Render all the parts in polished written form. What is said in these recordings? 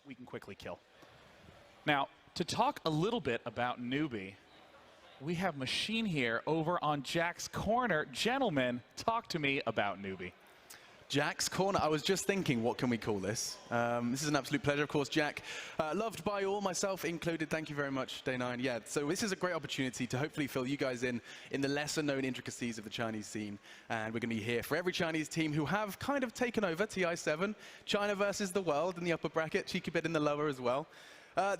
we can quickly kill. Now, to talk a little bit about Newbee, we have Machine here over on Jack's Corner. Gentlemen, talk to me about Newbee. Jack's Corner. I was just thinking, what can we call this? This is an absolute pleasure, of course, Jack. Loved by all, myself included. Thank you very much, Day9. Yeah, so this is a great opportunity to hopefully fill you guys in the lesser-known intricacies of the Chinese scene. And we're going to be here for every Chinese team who have kind of taken over Ti7. China versus the world in the upper bracket, cheeky bit in the lower as well.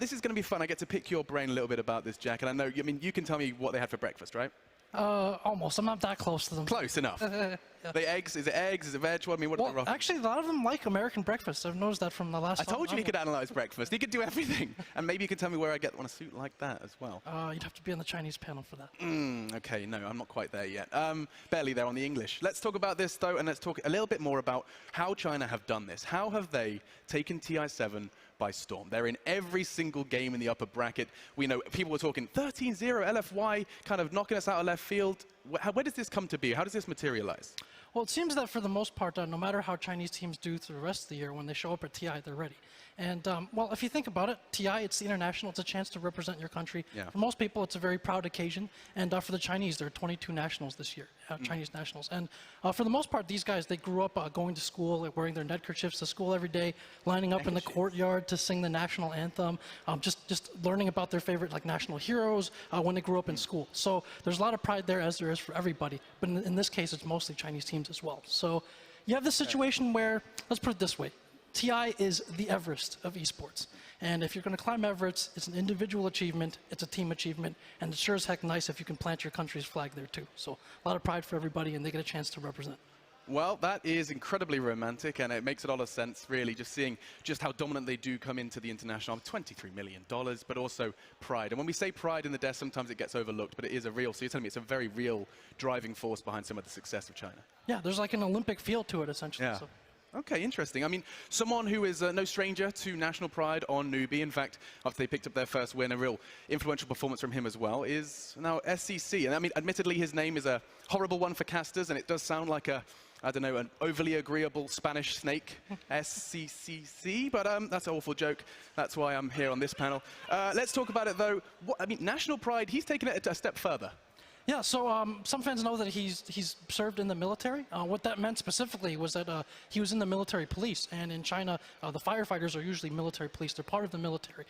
This is going to be fun. I get to pick your brain a little bit about this, Jack. And I know, I mean, you can tell me what they had for breakfast, right? Almost. I'm not that close to them. Close enough. Yeah. The eggs? Is it eggs? Is it veg? What, I mean, what are they roughly? Actually, a lot of them like American breakfast. I've noticed that from the last time. I told you he could analyze breakfast. He could do everything. And maybe you could tell me where I get on a suit like that as well. You'd have to be on the Chinese panel for that. Okay, no, I'm not quite there yet. Barely there on the English. Let's talk about this, though, and let's talk a little bit more about how China have done this. How have they taken Ti7 by storm? They're in every single game in the upper bracket. We know people were talking 13-0 LFY, kind of knocking us out of left field. Where does this come to be? How does this materialize? Well, it seems that for the most part, no matter how Chinese teams do through the rest of the year, when they show up at TI, they're ready. And, well, if you think about it, TI, it's the international. It's a chance to represent your country. Yeah. For most people, it's a very proud occasion. And for the Chinese, there are 22 nationals this year, Chinese nationals. And for the most part, these guys, they grew up going to school, like, wearing their neckerchiefs to school every day, lining up in the courtyard to sing the national anthem, just learning about their favorite, like, national heroes when they grew up in school. So there's a lot of pride there, as there is for everybody. But in this case, it's mostly Chinese teams as well. So you have this situation where, let's put it this way, TI is the Everest of esports. And if you're going to climb Everest, it's an individual achievement, it's a team achievement, and it's sure as heck nice if you can plant your country's flag there too. So a lot of pride for everybody, and they get a chance to represent. Well, that is incredibly romantic, and it makes a lot of sense, really, just seeing just how dominant they do come into the international. $23 million, but also pride. And when we say pride in the desk, sometimes it gets overlooked, but it is a real, so you're telling me it's a very real driving force behind some of the success of China. Yeah, there's like an Olympic feel to it, essentially. Yeah. So. Okay, interesting. I mean, someone who is no stranger to national pride on Newbee. In fact, after they picked up their first win, a real influential performance from him as well, is now SCC. And I mean, admittedly, his name is a horrible one for casters, and it does sound like a, I don't know, an overly agreeable Spanish snake, SCCC, but that's an awful joke. That's why I'm here on this panel. Let's talk about it, though. I mean, national pride, he's taken it a step further. Yeah, so some fans know that he's served in the military. What that meant specifically was that he was in the military police, and in China, the firefighters are usually military police. They're part of the military.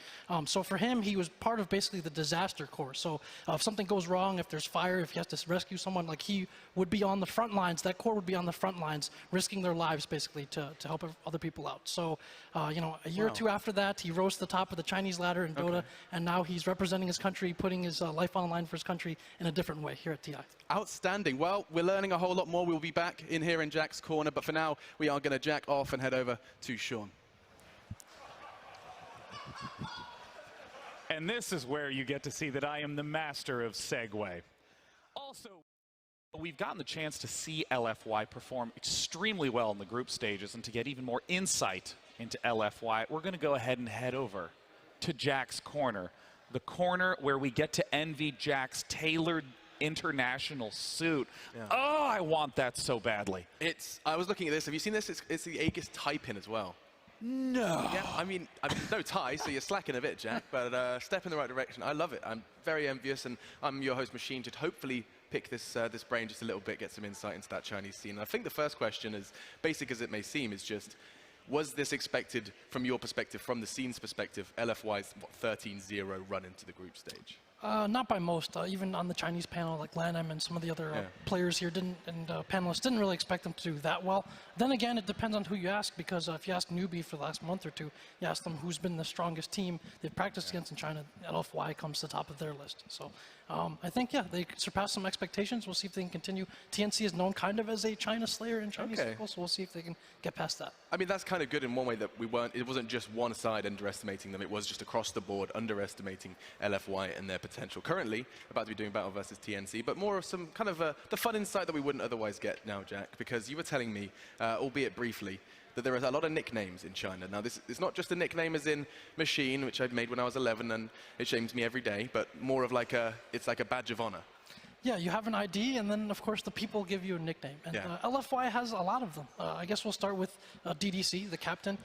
So for him, he was part of basically the disaster corps. So if something goes wrong, if there's fire, if he has to rescue someone, like he would be on the front lines. That corps would be on the front lines, risking their lives basically to help other people out. So you know, a year or two after that, he rose to the top of the Chinese ladder in Dota, and now he's representing his country, putting his life on the line for his country in a different way here at TI. Outstanding. Well, we're learning a whole lot more. We'll be back in here in Jack's Corner, but for now, we are going to jack off and head over to Sean. And this is where you get to see that I am the master of segue. Also, we've gotten the chance to see LFY perform extremely well in the group stages, and to get even more insight into LFY, we're going to go ahead and head over to Jack's Corner, the corner where we get to envy Jack's tailored international suit. Yeah. Oh, I want that so badly. I was looking at this. Have you seen this? It's the Aegis tie pin as well. No. Yeah, I mean no tie, so you're slacking a bit, Jack, but step in the right direction. I love it. I'm very envious, and I'm your host, Machine, to hopefully pick this brain just a little bit, get some insight into that Chinese scene. And I think the first question, as basic as it may seem, is just, was this expected from your perspective, from the scene's perspective, LFY's 13-0 run into the group stage? Not by most. Even on the Chinese panel, like Lanham and some of the other players here panelists didn't really expect them to do that well. Then again, it depends on who you ask, because if you ask Newbee for the last month or two, you ask them who's been the strongest team they've practiced against in China, LFY comes to the top of their list. So I think, yeah, they surpassed some expectations. We'll see if they can continue. TNC is known kind of as a China slayer in Chinese circles, so we'll see if they can get past that. I mean, that's kind of good in one way, that it wasn't just one side underestimating them, it was just across the board underestimating LFY and their potential. Currently, about to be doing battle versus TNC, but more of some kind of the fun insight that we wouldn't otherwise get now, Jack, because you were telling me, albeit briefly, that there is a lot of nicknames in China. Now, this is not just a nickname as in Machine, which I made when I was 11, and it shames me every day, but more of like it's like a badge of honor. Yeah, you have an ID, and then of course the people give you a nickname. And Yeah. LFY has a lot of them. I guess we'll start with DDC, the captain.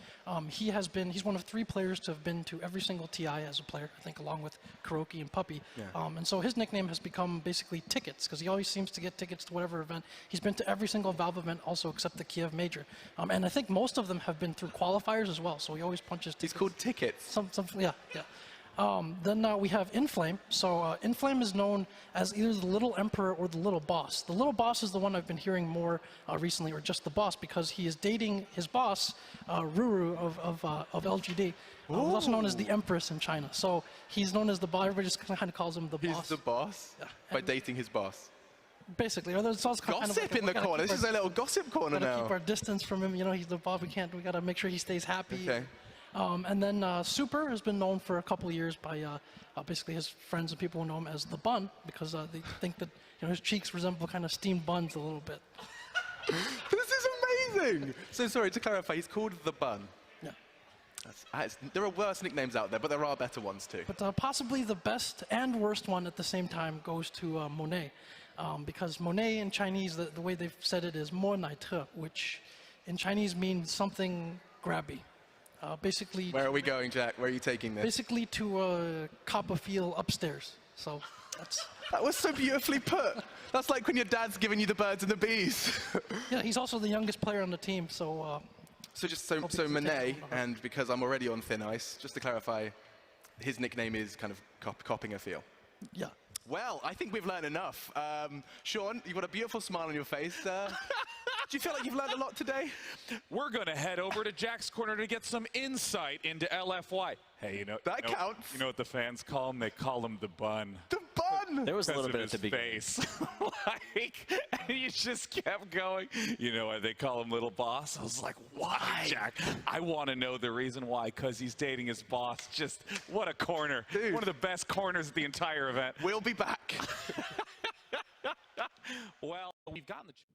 He's one of 3 players to have been to every single TI as a player, I think, along with Kuroki and Puppy. Yeah. And so his nickname has become basically tickets, because he always seems to get tickets to whatever event. He's been to every single Valve event, also except the Kiev Major. And I think most of them have been through qualifiers as well. So he always punches tickets. He's called Tickets. Yeah. Then we have Inflame. So Inflame is known as either the Little Emperor or the Little Boss. The Little Boss is the one I've been hearing more recently, or just the boss, because he is dating his boss, Ruru of LGD, who's also known as the Empress in China. So he's known as the boss. Everybody just kind of calls him the boss. He's the boss by dating his boss. Basically, or there's also kind of Gossip like in the corner. This is a little gossip corner gotta now. keep our distance from him. You know, he's the boss. We gotta make sure he stays happy. Okay. And then Super has been known for a couple of years by basically his friends and people who know him as the Bun, because they think that his cheeks resemble kind of steamed buns a little bit. This is amazing. So sorry, to clarify, he's called the Bun. Yeah. There are worse nicknames out there, but there are better ones too. But possibly the best and worst one at the same time goes to Monet, because Monet in Chinese, the way they've said it is "mo nai te," which in Chinese means something grabby. Basically. Where are we going, Jack? Where are you taking this? Basically to cop a feel upstairs. So that's. That was so beautifully put. That's like when your dad's giving you the birds and the bees. Yeah, he's also the youngest player on the team, so. So Monet, and because I'm already on thin ice, just to clarify, his nickname is kind of copping a feel. Yeah. Well, I think we've learned enough. Sean, you've got a beautiful smile on your face. Do you feel like you've learned a lot today? We're going to head over to Jack's Corner to get some insight into LFY. Hey, that counts. You know what the fans call him? They call him the Bun. The Bun! There was a Because little of bit at the his beginning. face. And you just kept going. You know why they call him Little Boss? I was like, why, Jack? I want to know the reason why, because he's dating his boss. Just, what a corner. Dude. One of the best corners of the entire event. We'll be back. Well, we've gotten the chance,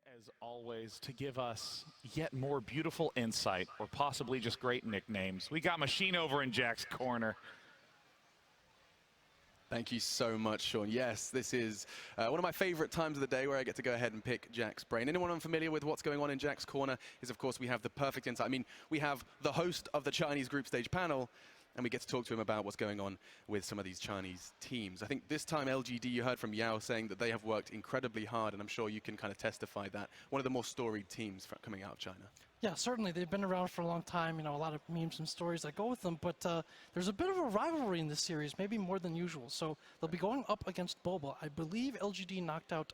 and as always, to give us yet more beautiful insight, or possibly just great nicknames, we got Machine over in Jack's Corner. Thank you so much, Sean. Yes, this is one of my favorite times of the day where I get to go ahead and pick Jack's brain. Anyone unfamiliar with what's going on in Jack's Corner is, of course, we have the perfect insight. I mean, we have the host of the Chinese group stage panel, and we get to talk to him about what's going on with some of these Chinese teams. I think this time LGD, you heard from Yao saying that they have worked incredibly hard, and I'm sure you can kind of testify that. One of the more storied teams coming out of China. Yeah, certainly. They've been around for a long time, a lot of memes and stories that go with them, but there's a bit of a rivalry in this series, maybe more than usual. So they'll be going up against Boba. I believe LGD knocked out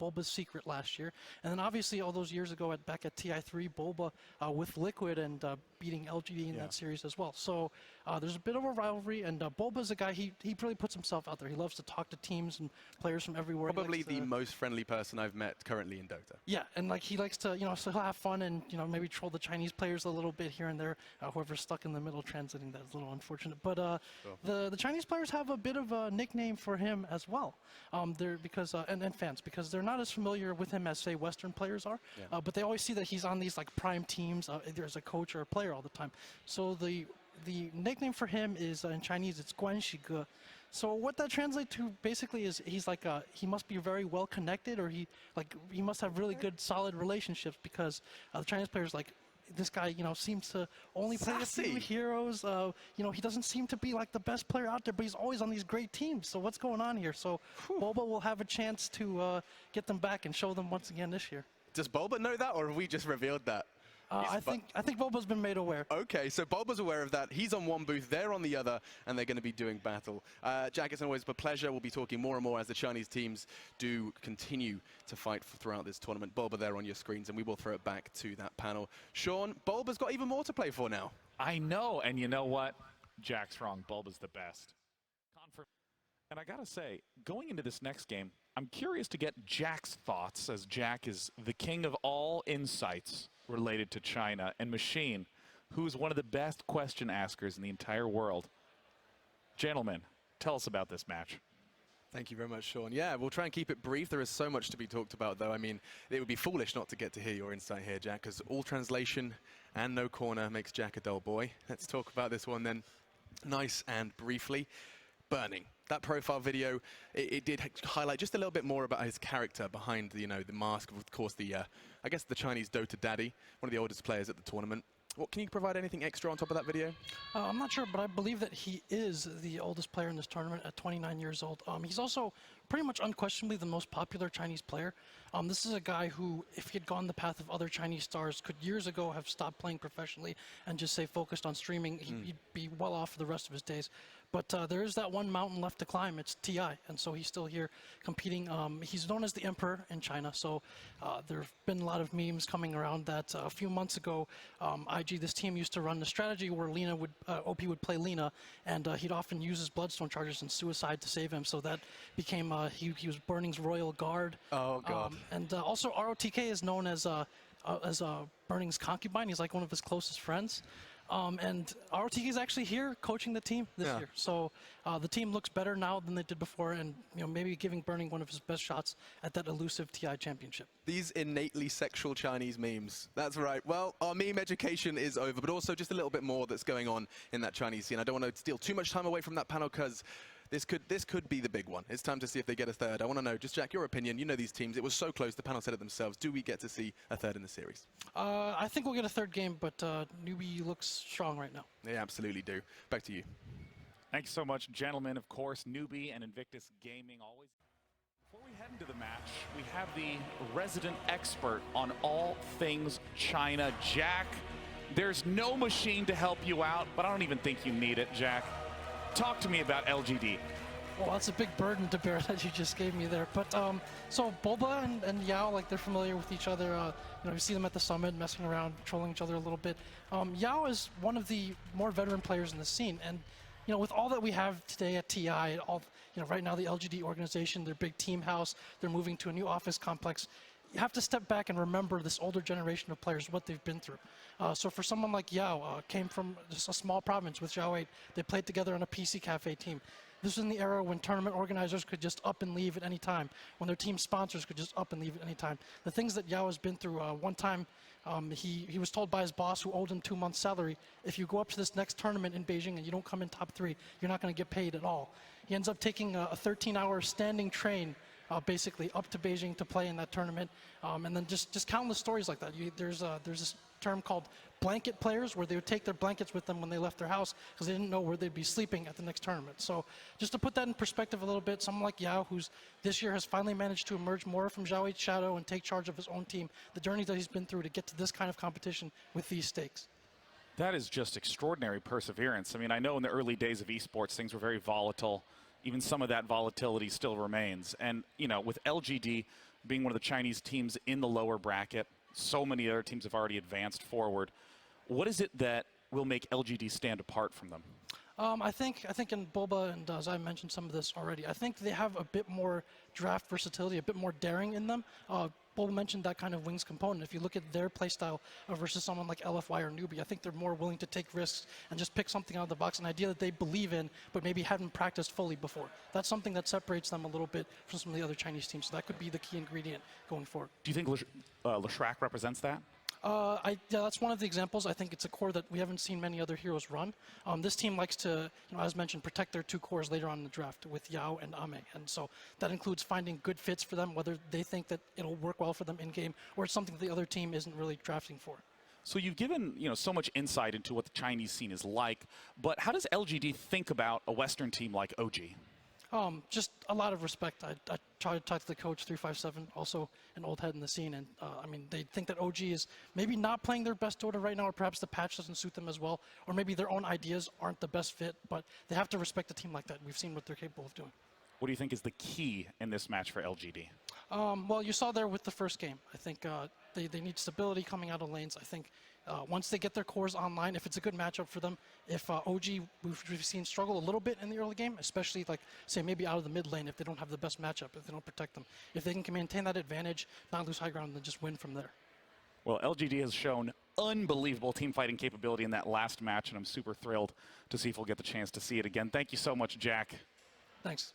Boba's Secret last year, and then obviously all those years ago back at Ti3, Boba with Liquid and beating LGD in that series as well. So there's a bit of a rivalry, and Boba's a guy, he really puts himself out there. He loves to talk to teams and players from everywhere. Probably the most friendly person I've met currently in Dota. Yeah, and he likes to, so he'll have fun and, maybe troll the Chinese players a little bit here and there. Whoever's stuck in the middle translating that is a little unfortunate. But the Chinese players have a bit of a nickname for him as well. They're because and fans, because they're not as familiar with him as, say, Western players are. Yeah. But they always see that he's on these prime teams, either as a coach or a player all the time. So the nickname for him is in Chinese, it's Guanxige. So what that translates to basically is he's he must be very well connected, or he must have really good solid relationships, because the Chinese players this guy, seems to only play a few heroes. He doesn't seem to be the best player out there, but he's always on these great teams. So what's going on here? So Boba will have a chance to get them back and show them once again this year. Does Boba know that, or have we just revealed that? I think Boba's been made aware. Okay, so Boba's aware of that. He's on one booth, they're on the other, and they're going to be doing battle. Jack, it's always a pleasure. We'll be talking more and more as the Chinese teams do continue to fight throughout this tournament. Boba there on your screens, and we will throw it back to that panel. Sean, Boba's got even more to play for now. I know, and you know what? Jack's wrong. Bulba's the best. And I gotta say, going into this next game, I'm curious to get Jack's thoughts, as Jack is the king of all insights related to China, and Machine, who's one of the best question askers in the entire world. Gentlemen, tell us about this match. Thank you very much, Sean. Yeah, we'll try and keep it brief. There is so much to be talked about, though. I mean, it would be foolish not to get to hear your insight here, Jack, because all translation and no corner makes Jack a dull boy. Let's talk about this one then, nice and briefly. burning. That profile video, it did highlight just a little bit more about his character behind the, the mask. Of course, I guess the Chinese Dota daddy, one of the oldest players at the tournament. What, can you provide anything extra on top of that video? I'm not sure, but I believe that he is the oldest player in this tournament at 29 years old. He's also pretty much unquestionably the most popular Chinese player. This is a guy who, if he had gone the path of other Chinese stars, could years ago have stopped playing professionally and just say focused on streaming. He'd be well off for the rest of his days. But there is that one mountain left to climb. It's Ti, and so he's still here competing. He's known as the Emperor in China, so there have been a lot of memes coming around that a few months ago, this team used to run the strategy where OP would play Lina, and he'd often use his Bloodstone charges and suicide to save him. So that became he was Burning's royal guard. Oh God! And also ROTK is known as Burning's concubine. He's like one of his closest friends. And ROTK is actually here coaching the team this year. So the team looks better now than they did before, and maybe giving Burning one of his best shots at that elusive TI championship. These innately sexual Chinese memes. That's right. Well, our meme education is over, but also just a little bit more that's going on in that Chinese scene. I don't want to steal too much time away from that panel because this could be the big one. It's time to see if they get a third. I want to know, just Jack, your opinion. You know these teams. It was so close. The panel said it themselves. Do we get to see a third in the series? I think we'll get a third game, but Newbee looks strong right now. They absolutely do. Back to you. Thank you so much, gentlemen. Of course, Newbee and Invictus Gaming always. Before we head into the match, we have the resident expert on all things China, Jack. There's no machine to help you out, but I don't even think you need it, Jack. Talk to me about LGD. Well, that's a big burden to bear that you just gave me there. But so Boba and Yao, like they're familiar with each other. You see them at the summit, messing around, trolling each other a little bit. Yao is one of the more veteran players in the scene, and with all that we have today at TI, right now the LGD organization, their big team house, they're moving to a new office complex. You have to step back and remember this older generation of players, what they've been through. So for someone like Yao, came from just a small province with Zhao 8. They played together on a PC Cafe team. This was in the era when tournament organizers could just up and leave at any time, when their team sponsors could just up and leave at any time. The things that Yao has been through, one time he was told by his boss who owed him 2 months' salary, if you go up to this next tournament in Beijing and you don't come in top 3, you're not going to get paid at all. He ends up taking a 13-hour standing train basically up to Beijing to play in that tournament, and then just countless stories like that. There's this term called blanket players, where they would take their blankets with them when they left their house because they didn't know where they'd be sleeping at the next tournament. So just to put that in perspective a little bit, someone like Yao, who's this year has finally managed to emerge more from Zhao 8's shadow and take charge of his own team, the journey that he's been through to get to this kind of competition with these stakes. That is just extraordinary perseverance. I mean, I know in the early days of esports, things were very volatile. Even some of that volatility still remains. And, with LGD being one of the Chinese teams in the lower bracket, so many other teams have already advanced forward. What is it that will make LGD stand apart from them? I think in Boba, and as I mentioned some of this already, I think they have a bit more draft versatility, a bit more daring in them. Boba mentioned that kind of wings component. If you look at their playstyle versus someone like LFY or Newbee, I think they're more willing to take risks and just pick something out of the box, an idea that they believe in, but maybe hadn't practiced fully before. That's something that separates them a little bit from some of the other Chinese teams. So that could be the key ingredient going forward. Do you think Leshrac represents that? Yeah, that's one of the examples. I think it's a core that we haven't seen many other heroes run. This team likes to, as mentioned, protect their 2 cores later on in the draft with Yao and Ame. And so that includes finding good fits for them, whether they think that it'll work well for them in-game or it's something that the other team isn't really drafting for. So you've given, so much insight into what the Chinese scene is like, but how does LGD think about a Western team like OG? Just a lot of respect. I try to talk to the coach, 357, also an old head in the scene, and they think that OG is maybe not playing their best Dota right now, or perhaps the patch doesn't suit them as well, or maybe their own ideas aren't the best fit, but they have to respect a team like that. We've seen what they're capable of doing. What do you think is the key in this match for LGD? Well, you saw there with the first game. I think they need stability coming out of lanes. I think once they get their cores online, if it's a good matchup for them, if OG, we've seen struggle a little bit in the early game, especially say maybe out of the mid lane if they don't have the best matchup, if they don't protect them. If they can maintain that advantage, not lose high ground, and then just win from there. Well, LGD has shown unbelievable team fighting capability in that last match, and I'm super thrilled to see if we'll get the chance to see it again. Thank you so much, Jack. Thanks.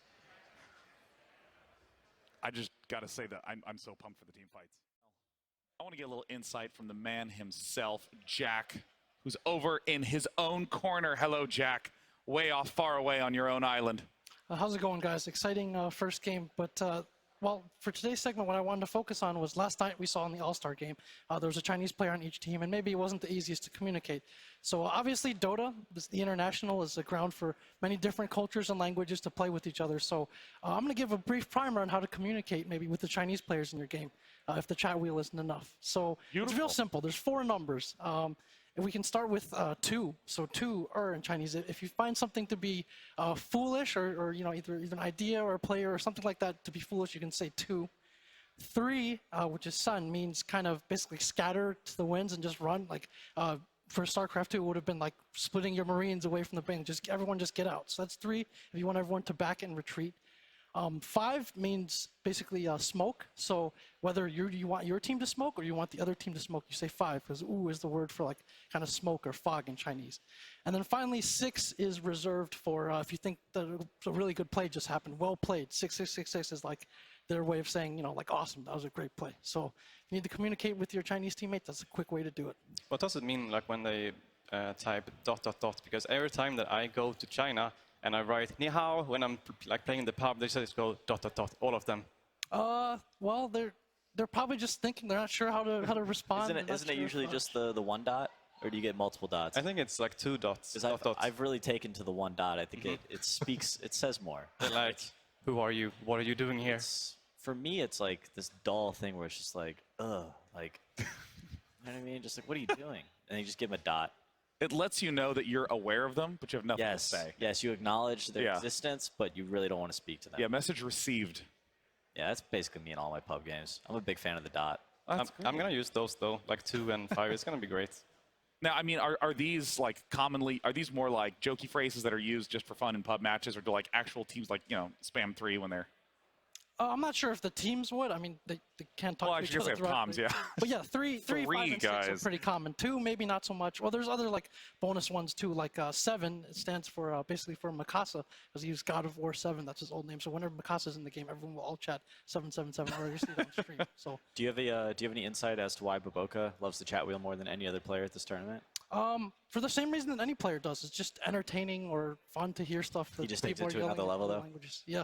I just got to say that I'm so pumped for the team fights. I want to get a little insight from the man himself, Jack, who's over in his own corner. Hello, Jack. Way off, far away on your own island. How's it going, guys? Exciting first game, but well, for today's segment, what I wanted to focus on was last night we saw in the All-Star game, there was a Chinese player on each team, and maybe it wasn't the easiest to communicate. So obviously Dota, the international, is a ground for many different cultures and languages to play with each other. So I'm going to give a brief primer on how to communicate maybe with the Chinese players in your game, if the chat wheel isn't enough. So It's real simple. There's 4 numbers. And we can start with 2. So 2 in Chinese. If you find something to be foolish or either an idea or a player or something like that to be foolish, you can say 2. 3, which is sun, means kind of basically scatter to the winds and just run. Like for StarCraft 2, it would have been like splitting your Marines away from the bank. Everyone just get out. So that's 3. If you want everyone to back and retreat. 5 means basically smoke. So whether you want your team to smoke or you want the other team to smoke, you say 5, because "oo" is the word for like kind of smoke or fog in Chinese. And then finally, 6 is reserved for if you think that a really good play just happened. Well played. 6 is like their way of saying, like awesome, that was a great play. So if you need to communicate with your Chinese teammates, that's a quick way to do it. What does it mean, like when they type ... Because every time that I go to China, and I write "ni hao" when I'm like playing in the pub, they just go ... all of them. Well, they're probably just thinking, they're not sure how to respond. Isn't it usually just the 1 dot, or do you get multiple dots? I think it's like 2 dots. Because I've really taken to the 1 dot. I think it speaks, it says more. They're like, who are you? What are you doing here? For me, it's like this dull thing where it's just like, ugh, like, you know what I mean? Just like, what are you doing? And you just give them a dot. It lets you know that you're aware of them, but you have nothing to say. Yes, you acknowledge their existence, but you really don't want to speak to them. Yeah, message received. Yeah, that's basically me in all my pub games. I'm a big fan of the dot. I'm going to use those, though, like 2 and 5. It's going to be great. Now, I mean, are these like are these more like jokey phrases that are used just for fun in pub matches, or do like actual teams like, spam 3 when they're... I'm not sure if the teams would. I mean, they can't talk to each other throughout. Comms, yeah. But yeah, 3, 5, and 6 guys. are pretty common. 2, maybe not so much. Well, there's other like bonus ones too. Like 7, it stands for basically for Mikasa, because he was God of War 7. That's his old name. So whenever Mikasa's in the game, everyone will all chat 777 or you see it on stream. So. Do you have any insight as to why Baboka loves the chat wheel more than any other player at this tournament? For the same reason that any player does. It's just entertaining or fun to hear stuff. That he just takes it to another level, though. Languages. Yeah.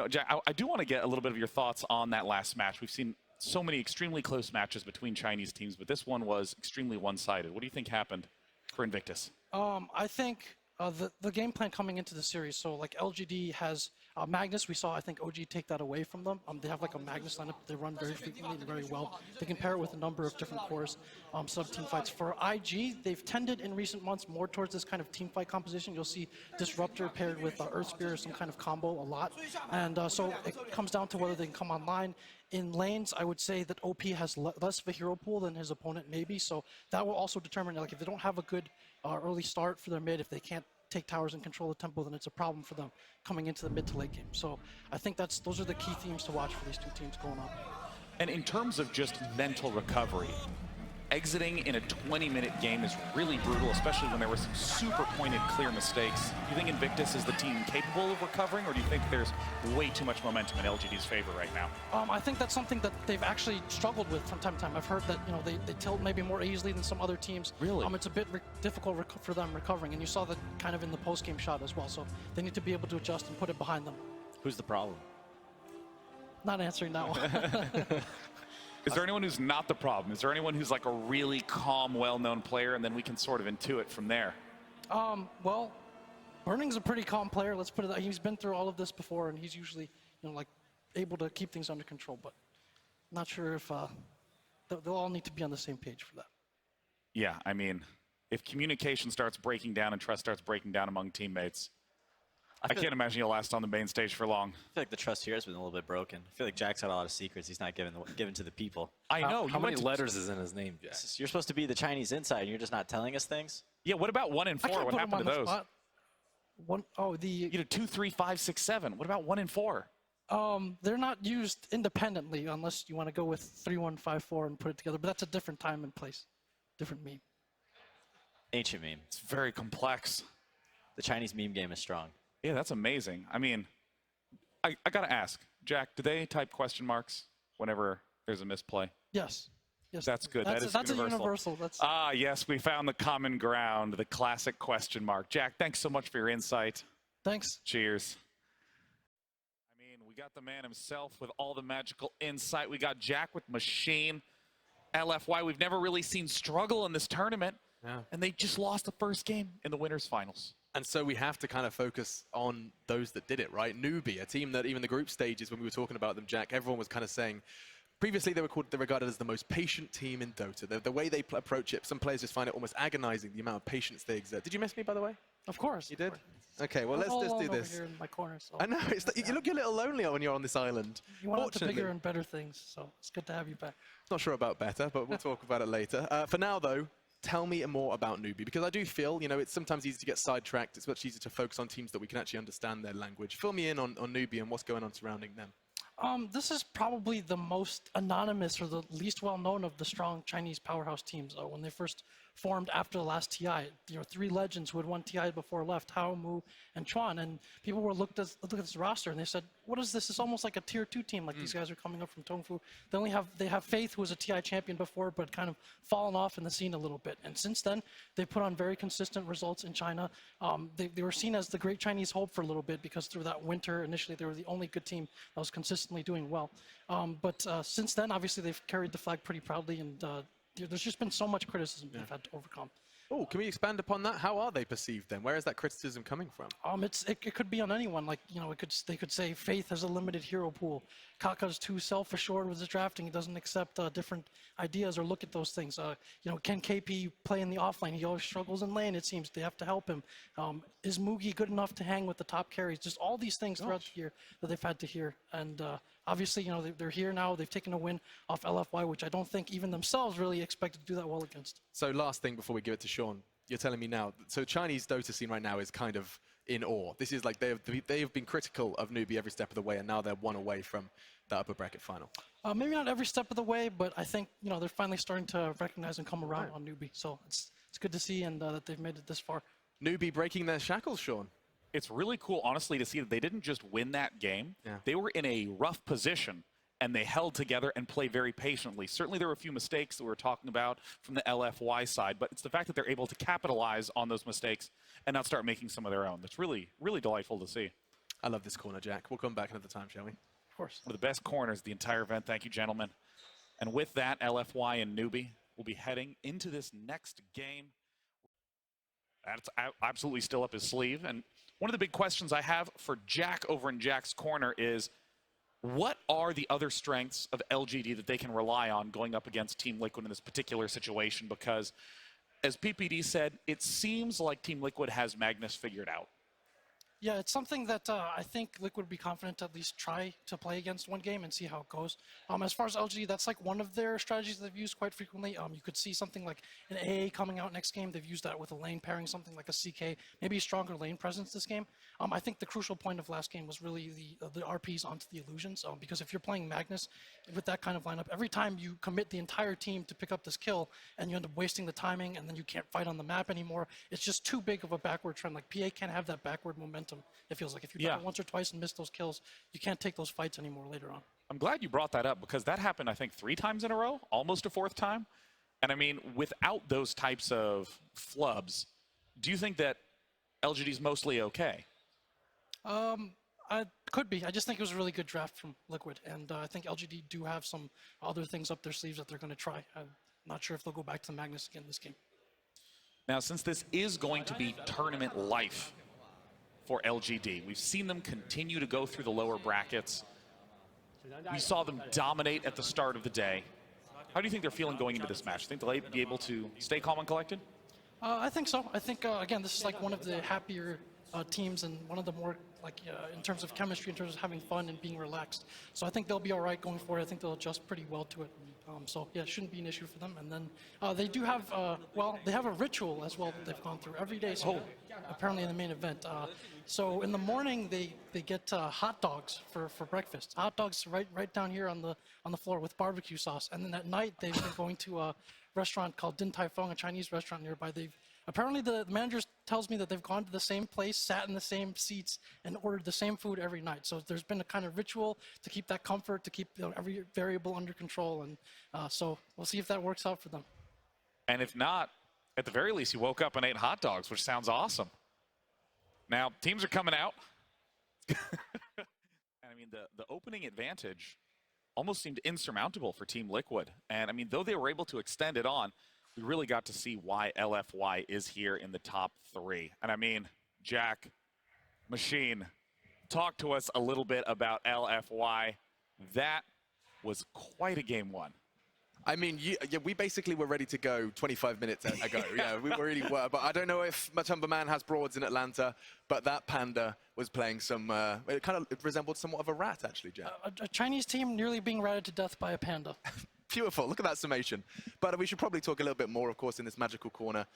Jack, I do want to get a little bit of your thoughts on that last match. We've seen so many extremely close matches between Chinese teams, but this one was extremely one-sided. What do you think happened for Invictus? I think the game plan coming into the series, so like LGD has Magnus. We saw, I think, OG take that away from them. They have like a Magnus lineup they run very frequently and very well. They can pair it with a number of different cores, sub-team fights. For IG, they've tended in recent months more towards this kind of team fight composition. You'll see Disruptor paired with Earth Spear or some kind of combo a lot. And so it comes down to whether they can come online. In lanes, I would say that OP has less of a hero pool than his opponent maybe, so that will also determine, like, if they don't have a good early start for their mid, if they can't take towers and control the tempo, then it's a problem for them coming into the mid to late game. So I think those are the key themes to watch for these 2 teams going on. And in terms of just mental recovery, exiting in a 20-minute game is really brutal, especially when there were some super pointed, clear mistakes. Do you think Invictus is the team capable of recovering, or do you think there's way too much momentum in LGD's favor right now? I think that's something that they've actually struggled with from time to time. I've heard that they tilt maybe more easily than some other teams. Really? It's a bit difficult for them recovering, and you saw that kind of in the post-game shot as well. So they need to be able to adjust and put it behind them. Who's the problem? Not answering that one. Is there anyone who's not the problem? Is there anyone who's like a really calm, well-known player, and then we can sort of intuit from there? Well, Burning's a pretty calm player. Let's put it that. He's been through all of this before, and he's usually, like able to keep things under control. But not sure if they'll all need to be on the same page for that. Yeah, I mean, if communication starts breaking down and trust starts breaking down among teammates, I can't imagine you'll last on the main stage for long. I feel like the trust here has been a little bit broken. I feel like Jack's had a lot of secrets he's not given to the people. I know. How many letters is in his name, Jack? You're supposed to be the Chinese inside, and you're just not telling us things? Yeah, what about 1 and 4? What happened to those? You know, 2, 3, 5, 6, 7. What about 1 and 4? They're not used independently unless you want to go with 3, 1, 5, 4 and put it together. But that's a different time and place, different meme. Ancient meme. It's very complex. The Chinese meme game is strong. Yeah, that's amazing. I mean, I got to ask, Jack, do they type question marks whenever there's a misplay? Yes. Yes. That's good. That's that is universal. Yes, we found the common ground, the classic question mark. Jack, thanks so much for your insight. Thanks. Cheers. We got the man himself with all the magical insight. We got Jack with Machine. LFY, we've never really seen struggle in this tournament. Yeah. And they just lost the first game in the winners finals. And so we have to kind of focus on those that did it, right? Newbee, a team that even the group stages, when we were talking about them, Jack, everyone was kind of saying, previously they're regarded as the most patient team in Dota. The way they approach it, some players just find it almost agonizing, the amount of patience they exert. Did you miss me, by the way? Of course. You did? Okay, well, let's all just do alone over this. here in my corner, so I know, you look a little lonely when you're on this island. you want to Fortunately. bigger and better things, so it's good to have you back. Not sure about better, but we'll talk about it later. For now, though, tell me more about Newbee, because I do feel, you know, it's sometimes easy to get sidetracked. It's much easier to focus on teams that we can actually understand their language. Fill me in on Newbee and what's going on surrounding them. This is probably the most anonymous or the least well-known of the strong Chinese powerhouse teams. When they first formed after the last TI, you know, 3 legends who had won TI before left, Hao, Mu, and Chuan, and people were looked at this roster and they said, "What is this? It's almost like a tier 2 team. Like these guys are coming up from Tongfu." They have Faith, who was a TI champion before, but kind of fallen off in the scene a little bit. And since then, they put on very consistent results in China. They were seen as the great Chinese hope for a little bit because through that winter, initially they were the only good team that was consistently doing well. But since then, obviously they've carried the flag pretty proudly, and there's just been so much criticism they've had to overcome. Oh, can we expand upon that? How are they perceived then? Where is that criticism coming from? It could be on anyone. Like, you know, they could say Faith has a limited hero pool. Kaka's too self-assured with his drafting. He doesn't accept different ideas or look at those things. You know, can KP play in the offlane? He always struggles in lane, it seems. They have to help him. Is Mugi good enough to hang with the top carries? Just all these things throughout the year that they've had to hear. And obviously, you know, they're here now. They've taken a win off LFY, which I don't think even themselves really expected to do that well against. So last thing before we give it to Sean, you're telling me now, so Chinese Dota scene right now is kind of in awe. This is like they have been critical of Newbee every step of the way, and now they're one away from that upper bracket final. Maybe not every step of the way, but I think, you know, they're finally starting to recognize and come around on Newbee. So it's good to see, and that they've made it this far. Newbee breaking their shackles, Sean. It's really cool, honestly, to see that they didn't just win that game. Yeah. They were in a rough position, and they held together and played very patiently. Certainly there were a few mistakes that we were talking about from the LFY side, but it's the fact that they're able to capitalize on those mistakes and not start making some of their own. That's really, really delightful to see. I love this corner, Jack. We'll come back another time, shall we? Of course. One of the best corners of the entire event. Thank you, gentlemen. And with that, LFY and Newbee will be heading into this next game. That's absolutely still up his sleeve. And one of the big questions I have for Jack over in Jack's corner is, what are the other strengths of LGD that they can rely on going up against Team Liquid in this particular situation? Because, as PPD said, it seems like Team Liquid has Magnus figured out. Yeah, it's something that I think Liquid would be confident to at least try to play against one game and see how it goes. As far as LG, that's like one of their strategies they've used quite frequently. You could see something like an AA coming out next game. They've used that with a lane pairing, something like a CK, maybe a stronger lane presence this game. I think the crucial point of last game was really the RPs onto the illusions, because if you're playing Magnus with that kind of lineup, every time you commit the entire team to pick up this kill and you end up wasting the timing and then you can't fight on the map anymore, it's just too big of a backward trend. Like, PA can't have that backward momentum. It feels like if you die once or twice and miss those kills, you can't take those fights anymore later on. I'm glad you brought that up, because that happened, I think, 3 times in a row, almost a 4th time. And I mean, without those types of flubs, do you think that LGD's mostly okay? I could be. I just think it was a really good draft from Liquid, and I think LGD do have some other things up their sleeves that they're going to try. I'm not sure if they'll go back to Magnus again this game. Now, since this is going to be tournament life for LGD, we've seen them continue to go through the lower brackets. We saw them dominate at the start of the day. How do you think they're feeling going into this match? Do you think they'll be able to stay calm and collected? I think so. I think, again, this is like one of the happier teams and one of the more, like, in terms of chemistry, in terms of having fun and being relaxed. So I think they'll be all right going forward. I think they'll adjust pretty well to it. So, yeah, it shouldn't be an issue for them. And then they do have, well, they have a ritual as well that they've gone through every day. So apparently in the main event. So in the morning, they get hot dogs for breakfast. Hot dogs right down here on the floor with barbecue sauce. And then at night, they've been going to a restaurant called Din Tai Fung, a Chinese restaurant nearby. Apparently, the manager tells me that they've gone to the same place, sat in the same seats, and ordered the same food every night. So there's been a kind of ritual to keep that comfort, to keep every variable under control. And so we'll see if that works out for them. And if not, at the very least, you woke up and ate hot dogs, which sounds awesome. Now, teams are coming out. I mean, mean, the opening advantage almost seemed insurmountable for Team Liquid. And I mean, though they were able to extend it on, we really got to see why LFY is here in the top 3. And I mean, Jack, Machine, talk to us a little bit about LFY. That was quite a game 1. I mean, yeah, we basically were ready to go 25 minutes ago. Yeah, we really were. But I don't know if Matumba Man has broads in Atlanta, but that panda was playing some, it kind of resembled somewhat of a rat, actually, Jack. A Chinese team nearly being ratted to death by a panda. Beautiful. Look at that summation. But we should probably talk a little bit more, of course, in this magical corner.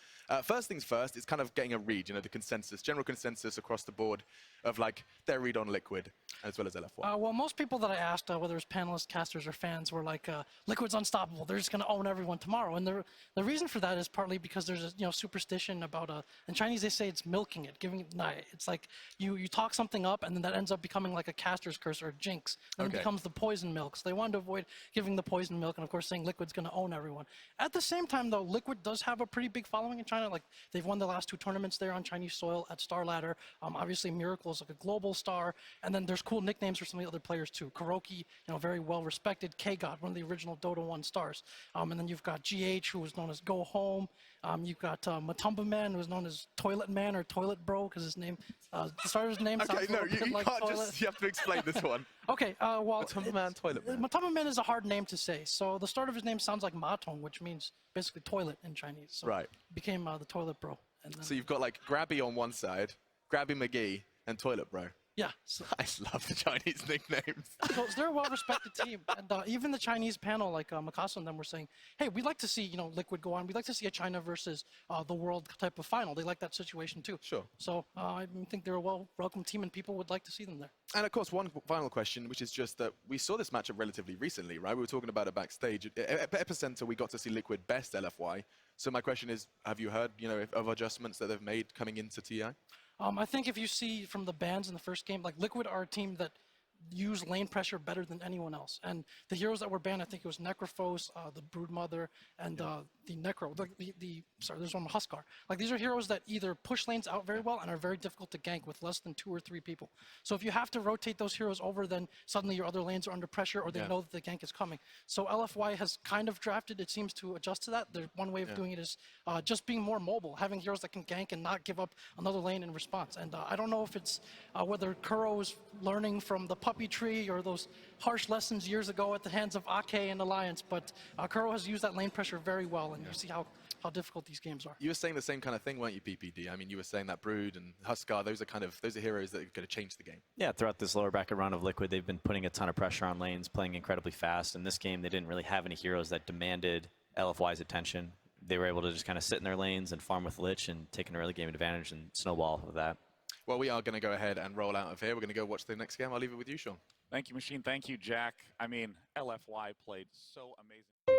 First things first, it's kind of getting a read, the consensus, general consensus across the board of, like, their read on Liquid as well as LFY. Well, most people that I asked, whether it's panelists, casters, or fans, were like, Liquid's unstoppable. They're just going to own everyone tomorrow. And the reason for that is partly because there's a superstition about, in Chinese they say it's milking it, giving it nai. It's like you talk something up, and then that ends up becoming like a caster's curse or a jinx. And it becomes the poison milk. So they wanted to avoid giving the poison milk, and of course saying Liquid's going to own everyone. At the same time, though, Liquid does have a pretty big following in China. Like, they've won the last 2 tournaments there on Chinese soil at Star Ladder. Obviously, Miracle is like a global star. And then there's cool nicknames for some of the other players, too. Kuroki, very well-respected. K-God, one of the original Dota 1 stars. And then you've got GH, who was known as Go Home. You've got Matumba Man, who was known as Toilet Man or Toilet Bro, because his name, the starter's name sounds a little bit like can't toilet. you have to explain this one. Okay, well... Matumba Man, Toilet Man. Matumba Man is a hard name to say. So the start of his name sounds like Matong, which means basically toilet in Chinese. So Right. it became the Toilet Bro. And then, So you've got, like, Grabby on one side, Grabby McGee, and Toilet Bro. yeah. So, I love the Chinese nicknames. so they're a well-respected team. And even the Chinese panel, like Mikasa and them, were saying, hey, we'd like to see, Liquid go on. We'd like to see a China versus the world type of final. They like that situation, too. Sure. So I think they're a welcome team, and people would like to see them there. And of course, one final question, which is just that we saw this matchup relatively recently, right? We were talking about it backstage. At Epicenter, we got to see Liquid best LFY. So my question is, have you heard, of adjustments that they've made coming into TI? I think if you see from the bans in the first game, like Liquid are a team that use lane pressure better than anyone else. And the heroes that were banned, I think it was Necrophos, the Broodmother, and the Necro. Sorry, there's one Huskar. Like, these are heroes that either push lanes out very well and are very difficult to gank with less than 2 or 3 people. So if you have to rotate those heroes over, then suddenly your other lanes are under pressure, or they know that the gank is coming. So LFY has kind of drafted, it seems, to adjust to that. One way of doing it is just being more mobile, having heroes that can gank and not give up another lane in response. And I don't know if it's whether Kuro is learning from the puppy tree or those harsh lessons years ago at the hands of Ake and Alliance, but Kuro has used that lane pressure very well, and you see how difficult these games are. You were saying the same kind of thing, weren't you, PPD? I mean, you were saying that Brood and Huskar, those are heroes that are going to change the game. Yeah, throughout this lower bracket run of Liquid, they've been putting a ton of pressure on lanes, playing incredibly fast. In this game, they didn't really have any heroes that demanded LFY's attention. They were able to just kind of sit in their lanes and farm with Lich and take an early game advantage and snowball with that. Well, we are going to go ahead and roll out of here. We're going to go watch the next game. I'll leave it with you, Sean. Thank you, Machine. Thank you, Jack. I mean, LFY played so amazing.